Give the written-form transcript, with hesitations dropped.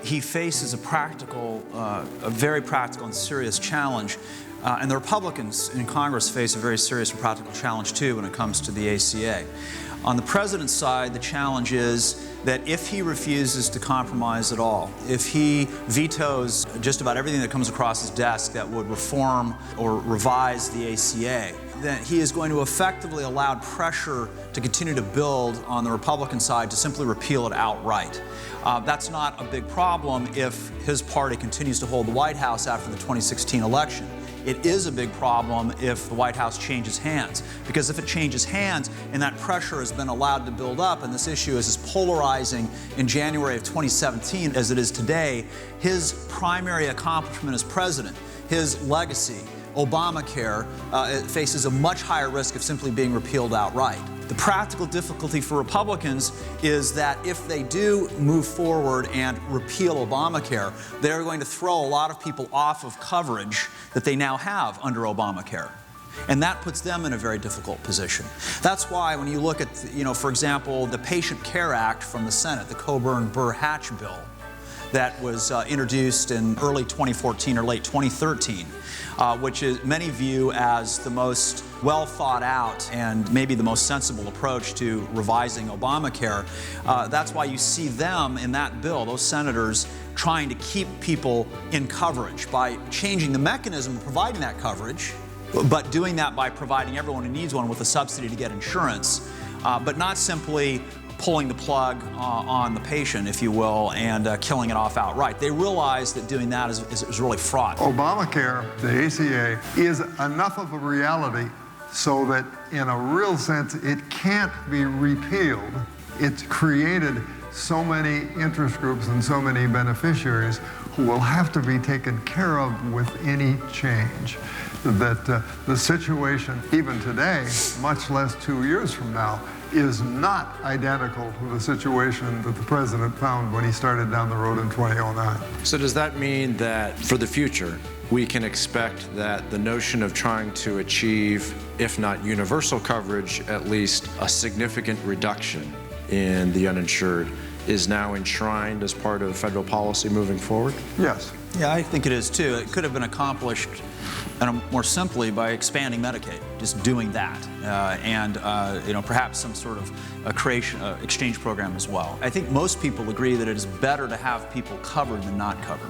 he faces a very practical and serious challenge. And the Republicans in Congress face a very serious and practical challenge too when it comes to the ACA. On the president's side, the challenge is that if he refuses to compromise at all, if he vetoes just about everything that comes across his desk that would reform or revise the ACA, then he is going to effectively allow pressure to continue to build on the Republican side to simply repeal it outright. That's not a big problem if his party continues to hold the White House after the 2016 election. It is a big problem if the White House changes hands, because if it changes hands and that pressure has been allowed to build up and this issue is as polarizing in January of 2017 as it is today, his primary accomplishment as president, his legacy, Obamacare, faces a much higher risk of simply being repealed outright. The practical difficulty for Republicans is that if they do move forward and repeal Obamacare, they're going to throw a lot of people off of coverage that they now have under Obamacare. And that puts them in a very difficult position. That's why when you look at, for example, the Patient Care Act from the Senate, the Coburn-Burr-Hatch bill, that was introduced in early 2014 or late 2013, which is many view as the most well thought out and maybe the most sensible approach to revising Obamacare. That's why you see them in that bill, those senators, trying to keep people in coverage by changing the mechanism of providing that coverage, but doing that by providing everyone who needs one with a subsidy to get insurance, but not simply pulling the plug on the patient, if you will, and killing it off outright. They realize that doing that is really fraught. Obamacare, the ACA, is enough of a reality so that in a real sense it can't be repealed. It's created so many interest groups and so many beneficiaries who will have to be taken care of with any change. That the situation, even today, much less 2 years from now, is not identical to the situation that the president found when he started down the road in 2009. So does that mean that for the future, we can expect that the notion of trying to achieve, if not universal coverage, at least a significant reduction in the uninsured is now enshrined as part of federal policy moving forward? Yes. Yeah, I think it is too. It could have been accomplished more simply by expanding Medicaid, just doing that, and perhaps some sort of exchange program as well. I think most people agree that it is better to have people covered than not covered.